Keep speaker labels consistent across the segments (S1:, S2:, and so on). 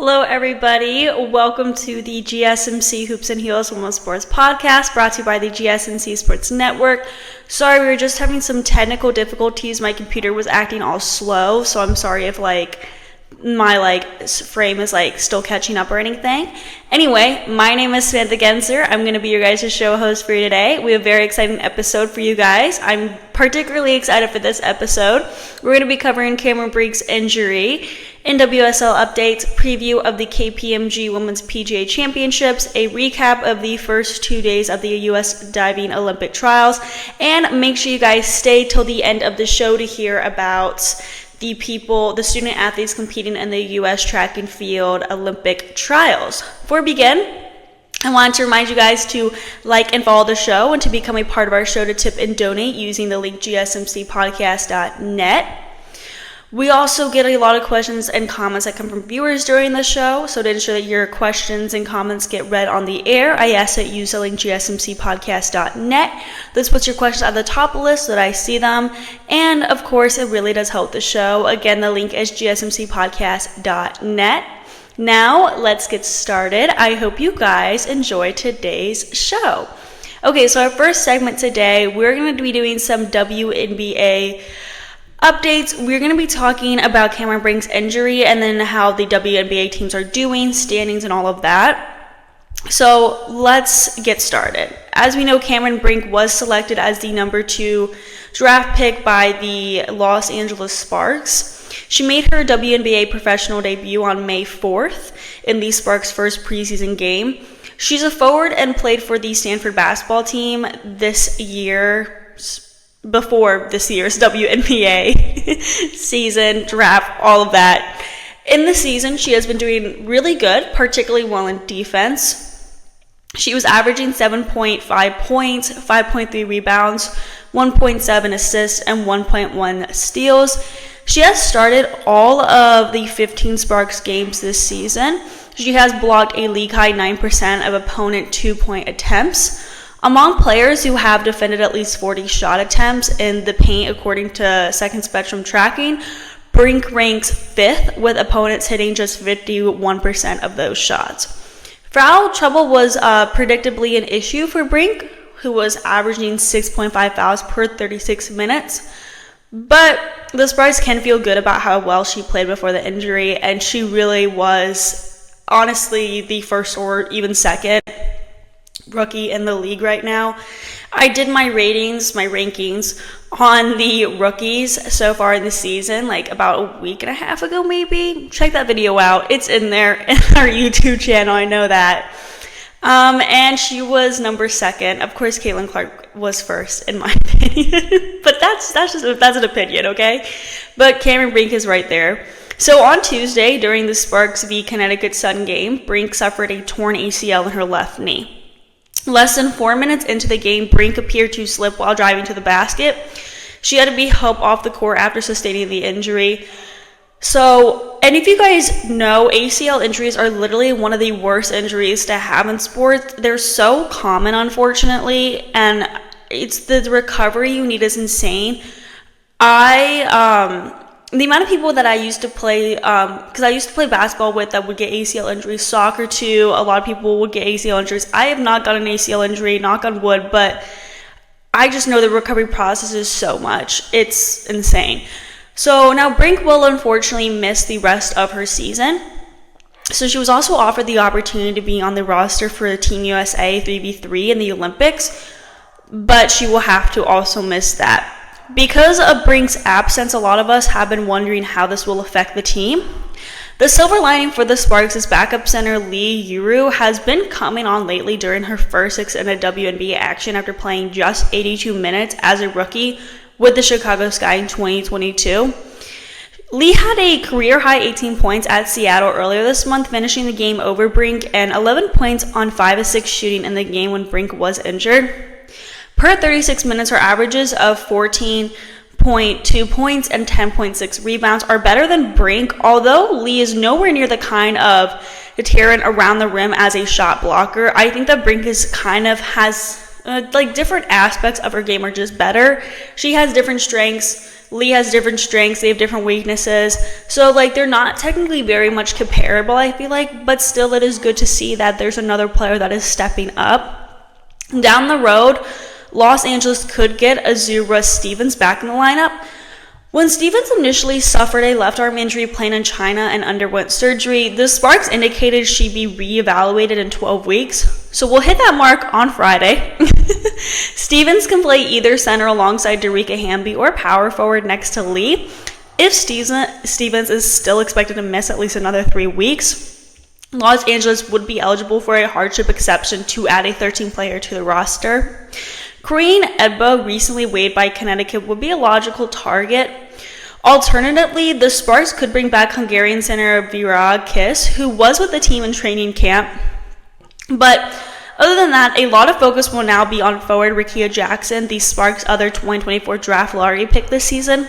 S1: Hello, everybody. Welcome to the GSMC Hoops and Heels Women's Sports Podcast, brought to you by the GSMC Sports Network. Sorry, we were just having some technical difficulties. My computer was acting all slow, so I'm sorry if my frame is still catching up or anything. Anyway, my name is Samantha Genser. I'm going to be your guys' show host for you today. We have a very exciting episode for you guys. I'm particularly excited for this episode. We're going to be covering Cameron Brink's injury, NWSL updates, preview of the KPMG Women's PGA Championships, a recap of the first 2 days of the U.S. Diving Olympic Trials, and make sure you guys stay till the end of the show to hear about the student athletes competing in the U.S. track and field Olympic trials. Before we begin, I wanted to remind you guys to like and follow the show and to become a part of our show to tip and donate using the link gsmcpodcast.net. We also get a lot of questions and comments that come from viewers during the show, so to ensure that your questions and comments get read on the air, I ask that you use the link gsmcpodcast.net. This puts your questions at the top of the list so that I see them, and of course, it really does help the show. Again, the link is gsmcpodcast.net. Now, let's get started. I hope you guys enjoy today's show. Okay, so our first segment today, we're going to be doing some WNBA updates. We're going to be talking about Cameron Brink's injury and then how the WNBA teams are doing, standings, and all of that. So let's get started. As we know, Cameron Brink was selected as the number 2 draft pick by the Los Angeles Sparks. She made her WNBA professional debut on May 4th in the Sparks' first preseason game. She's a forward and played for the Stanford basketball team before this year's WNBA season, draft, all of that. In the season, she has been doing really good, particularly well in defense. She was averaging 7.5 points, 5.3 rebounds, 1.7 assists, and 1.1 steals. She has started all of the 15 Sparks games this season. She has blocked a league-high 9% of opponent 2-point attempts. Among players who have defended at least 40 shot attempts in the paint, according to Second Spectrum tracking, Brink ranks 5th, with opponents hitting just 51% of those shots. Foul trouble was predictably an issue for Brink, who was averaging 6.5 fouls per 36 minutes. But the Sparks can feel good about how well she played before the injury, and she really was, honestly, the first or even second rookie in the league right now. I did my rankings on the rookies so far in the season, about a week and a half ago maybe. Check that video out. It's in there in our YouTube channel, I know that. And she was number 2nd. Of course, Caitlin Clark was first, in my opinion. But that's an opinion, okay? But Cameron Brink is right there. So on Tuesday, during the Sparks v. Connecticut Sun game, Brink suffered a torn ACL in her left knee. Less than 4 minutes into the game, Brink appeared to slip while driving to the basket. She had to be helped off the court after sustaining the injury. And if you guys know, ACL injuries are literally one of the worst injuries to have in sports. They're so common, unfortunately, and the recovery you need is insane. The amount of people that I used to play, because I used to play basketball with, that would get ACL injuries, soccer too, a lot of people would get ACL injuries. I have not gotten an ACL injury, knock on wood, but I just know the recovery process is so much. It's insane. So now Brink will unfortunately miss the rest of her season. So she was also offered the opportunity to be on the roster for Team USA 3v3 in the Olympics, but she will have to also miss that. Because of Brink's absence, a lot of us have been wondering how this will affect the team. The silver lining for the Sparks' backup center Li Yueru has been coming on lately during her first extended WNBA action after playing just 82 minutes as a rookie with the Chicago Sky in 2022. Li had a career-high 18 points at Seattle earlier this month, finishing the game over Brink, and 11 points on 5 of 6 shooting in the game when Brink was injured. Per 36 minutes, her averages of 14.2 points and 10.6 rebounds are better than Brink, although Li is nowhere near the kind of deterrent around the rim as a shot blocker. I think that Brink has different aspects of her game are just better. She has different strengths. Li has different strengths, they have different weaknesses. So, like, they're not technically very much comparable, I feel like, but still it is good to see that there's another player that is stepping up. Down the road, Los Angeles could get Azura Stevens back in the lineup. When Stevens initially suffered a left arm injury playing in China and underwent surgery, the Sparks indicated she'd be reevaluated in 12 weeks. So we'll hit that mark on Friday. Stevens can play either center alongside Darica Hamby or power forward next to Li. If Stevens is still expected to miss at least another 3 weeks, Los Angeles would be eligible for a hardship exception to add a 13th player to the roster. Korean Edba, recently waived by Connecticut, would be a logical target. Alternatively, the Sparks could bring back Hungarian center Virag Kiss, who was with the team in training camp. But other than that, a lot of focus will now be on forward Rickea Jackson, the Sparks' other 2024 draft lottery pick this season.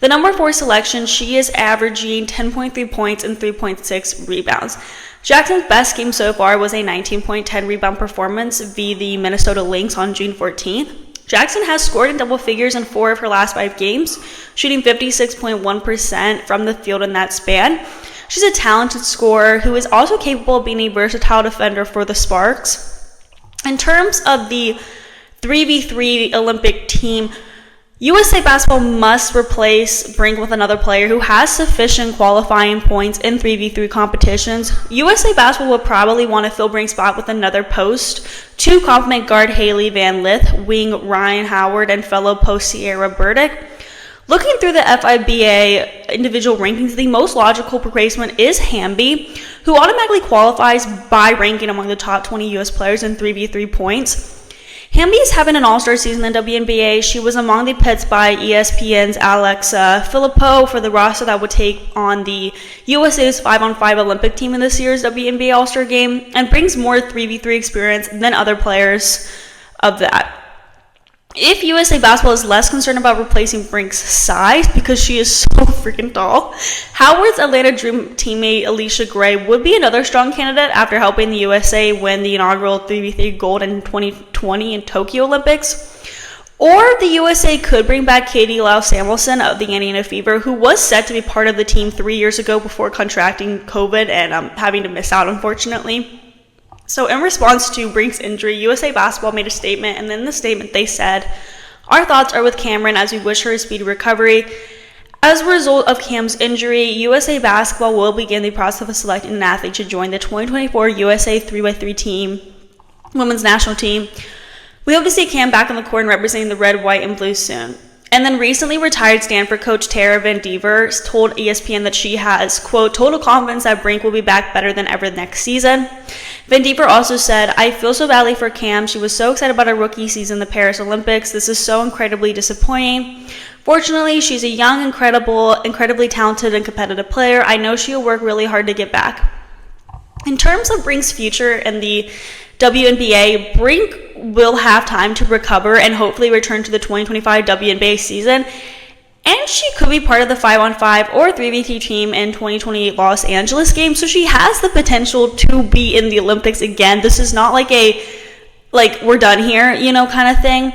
S1: The number 4 selection, she is averaging 10.3 points and 3.6 rebounds. Jackson's best game so far was a 19.10 rebound performance via the Minnesota Lynx on June 14th. Jackson has scored in double figures in 4 of her last 5 games, shooting 56.1% from the field in that span. She's a talented scorer who is also capable of being a versatile defender for the Sparks. In terms of the 3v3 Olympic team, USA Basketball must replace Brink with another player who has sufficient qualifying points in 3v3 competitions. USA Basketball will probably want to fill Brink's spot with another post to complement guard Haley Van Lith, wing Ryan Howard, and fellow post Sierra Burdick. Looking through the FIBA individual rankings, the most logical replacement is Hamby, who automatically qualifies by ranking among the top 20 US players in 3v3 points. Hamby is having an all-star season in WNBA. She was among the picks by ESPN's Alexa Filippo for the roster that would take on the USA's 5-on-5 Olympic team in this year's WNBA All-Star game, and brings more 3v3 experience than other players of that. If USA Basketball is less concerned about replacing Brink's size because she is so freaking tall, Howard's Atlanta Dream teammate Alicia Gray would be another strong candidate after helping the USA win the inaugural 3v3 gold in 2020 in Tokyo Olympics. Or the USA could bring back Katie Lau Samuelson of the Indiana Fever, who was set to be part of the team 3 years ago before contracting COVID and having to miss out, unfortunately. So in response to Brink's injury, USA Basketball made a statement, and in the statement they said, "Our thoughts are with Cameron as we wish her a speedy recovery. As a result of Cam's injury, USA Basketball will begin the process of selecting an athlete to join the 2024 USA 3x3 team, women's national team. We hope to see Cam back on the court and representing the red, white, and blue soon." And then recently retired Stanford coach Tara Van Dever told ESPN that she has, quote, "total confidence that Brink will be back better than ever next season." Van Dever also said, "I feel so badly for Cam. She was so excited about her rookie season in the Paris Olympics. This is so incredibly disappointing. Fortunately, she's a young, incredibly talented and competitive player. I know she'll work really hard to get back." In terms of Brink's future in the WNBA, Brink will have time to recover and hopefully return to the 2025 WNBA season. And she could be part of the 5-on-5 or 3v3 team in 2028 Los Angeles game. So she has the potential to be in the Olympics again. This is not like we're done here, kind of thing.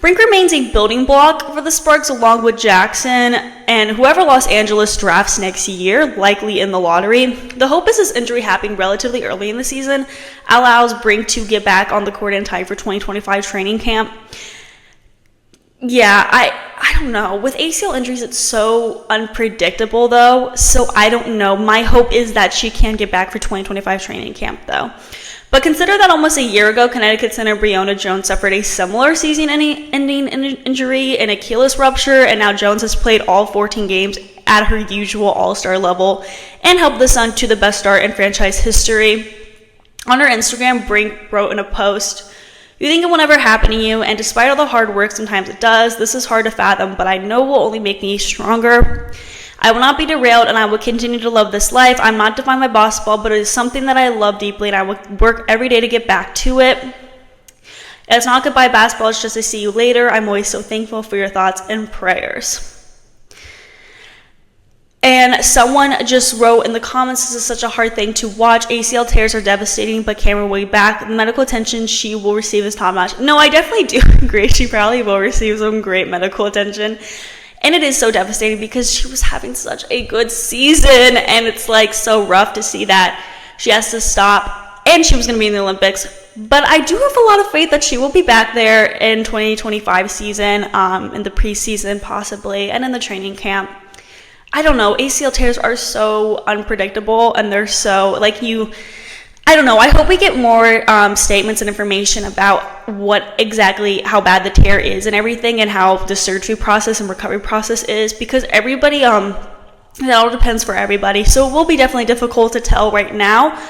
S1: Brink remains a building block for the Sparks along with Jackson and whoever Los Angeles drafts next year, likely in the lottery. The hope is this injury happening relatively early in the season allows Brink to get back on the court in time for 2025 training camp. Yeah, I don't know. With ACL injuries, it's so unpredictable, though, so I don't know. My hope is that she can get back for 2025 training camp, though. But consider that almost a year ago, Connecticut center Breonna Jones suffered a similar season-ending injury, an Achilles rupture, and now Jones has played all 14 games at her usual all-star level and helped the Sun to the best start in franchise history. On her Instagram, Brink wrote in a post, "You think it will never happen to you, and despite all the hard work, sometimes it does. This is hard to fathom, but I know it will only make me stronger. I will not be derailed, and I will continue to love this life. I'm not defined by basketball, but it is something that I love deeply, and I will work every day to get back to it. It's not goodbye basketball, it's just a see you later. I'm always so thankful for your thoughts and prayers." And someone just wrote in the comments, "This is such a hard thing to watch. ACL tears are devastating, but Cameron will be back. The medical attention she will receive is top notch." No, I definitely do agree. She probably will receive some great medical attention. And it is so devastating because she was having such a good season, and it's like so rough to see that she has to stop, and she was going to be in the Olympics. But I do have a lot of faith that she will be back there in 2025 season, in the preseason possibly, and in the training camp. I don't know. ACL tears are so unpredictable, and they're so, like, I don't know. I hope we get more statements and information about what exactly, how bad the tear is and everything, and how the surgery process and recovery process is, because everybody, that all depends for everybody. So it will be definitely difficult to tell right now.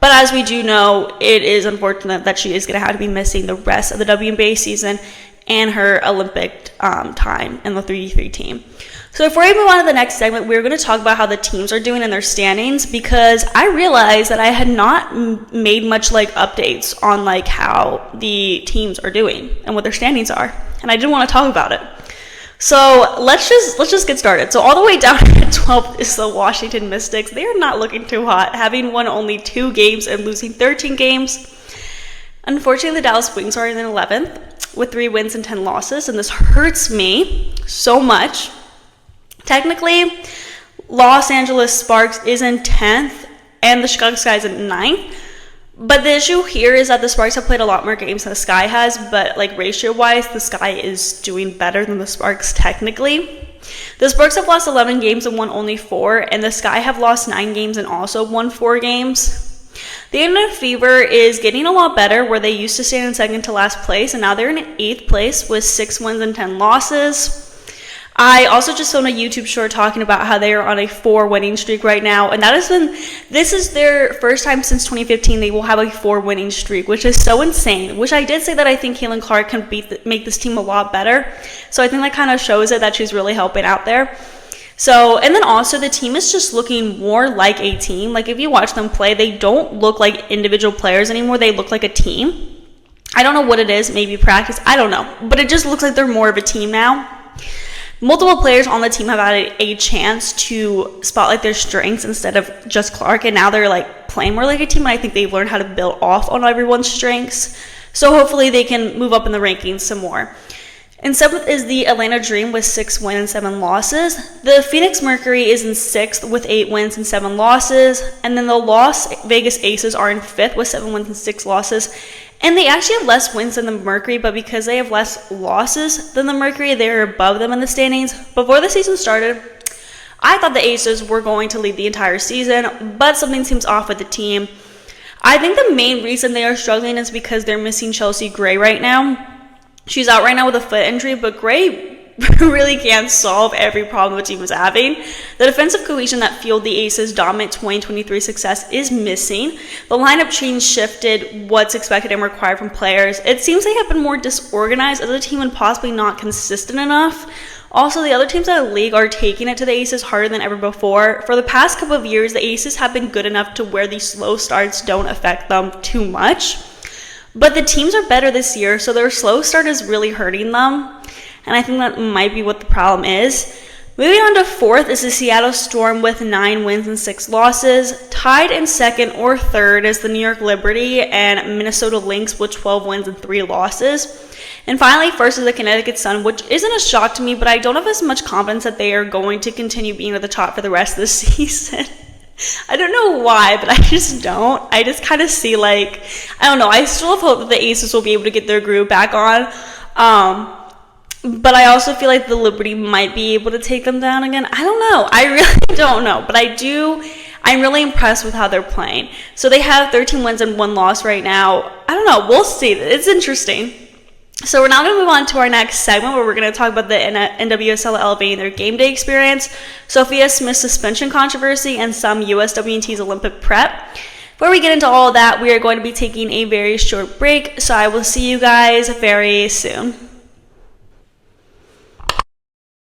S1: But as we do know, it is unfortunate that she is going to have to be missing the rest of the WNBA season and her Olympic time in the 3x3 team. So before we move on to the next segment, we're going to talk about how the teams are doing in their standings, because I realized that I had not made much like updates on like how the teams are doing and what their standings are, and I didn't want to talk about it. So let's just get started. So all the way down at 12th is the Washington Mystics. They are not looking too hot, having won only 2 games and losing 13 games. Unfortunately, the Dallas Wings are in 11th with 3 wins and 10 losses, and this hurts me so much. Technically, Los Angeles Sparks is in 10th, and the Chicago Sky is in 9th. But the issue here is that the Sparks have played a lot more games than the Sky has, but like ratio-wise, the Sky is doing better than the Sparks technically. The Sparks have lost 11 games and won only 4, and the Sky have lost 9 games and also won 4 games. The Indiana Fever is getting a lot better, where they used to stand in second to last place, and now they're in 8th place with 6 wins and 10 losses. I also just saw a YouTube short talking about how they are on a 4-winning streak right now, and this is their first time since 2015 they will have a 4-winning streak, which is so insane. Which I did say that I think Caitlin Clark can make this team a lot better, so I think that kind of shows it that she's really helping out there. So, and then also the team is just looking more like a team. Like if you watch them play, they don't look like individual players anymore. They look like a team. I don't know what it is, maybe practice, I don't know, but it just looks like they're more of a team now. Multiple players on the team have had a chance to spotlight their strengths instead of just Clark, and now they're like playing more like a team, and I think they've learned how to build off on everyone's strengths. So hopefully they can move up in the rankings some more. In 7th is the Atlanta Dream with 6 wins and 7 losses. The Phoenix Mercury is in 6th with 8 wins and 7 losses. And then the Las Vegas Aces are in 5th with 7 wins and 6 losses. And they actually have less wins than the Mercury, but because they have less losses than the Mercury, they're above them in the standings. Before the season started, I thought the Aces were going to lead the entire season, but something seems off with the team. I think the main reason they are struggling is because they're missing Chelsea Gray right now. She's out right now with a foot injury, but Gray really can't solve every problem the team is having. The defensive cohesion that fueled the Aces' dominant 2023 success is missing. The lineup change shifted what's expected and required from players. It seems they have been more disorganized as a team and possibly not consistent enough. Also, the other teams in the league are taking it to the Aces harder than ever before. For the past couple of years, the Aces have been good enough to where these slow starts don't affect them too much. But the teams are better this year, so their slow start is really hurting them. And I think that might be what the problem is. Moving on to 4th is the Seattle Storm with 9 wins and 6 losses. Tied in 2nd or 3rd is the New York Liberty and Minnesota Lynx with 12 wins and 3 losses. And finally, 1st is the Connecticut Sun, which isn't a shock to me, but I don't have as much confidence that they are going to continue being at the top for the rest of the season. I don't know why, but I just don't. I just kind of see I don't know. I still have hope that the Aces will be able to get their groove back on. But I also feel like the Liberty might be able to take them down again. I don't know. I really don't know. But I'm really impressed with how they're playing. So they have 13 wins and 1 loss right now. I don't know. We'll see. It's interesting. So we're now going to move on to our next segment where we're going to talk about the NWSL elevating their game day experience, Sophia Smith's suspension controversy, and some USWNT's Olympic prep. Before we get into all of that, we are going to be taking a very short break. So I will see you guys very soon.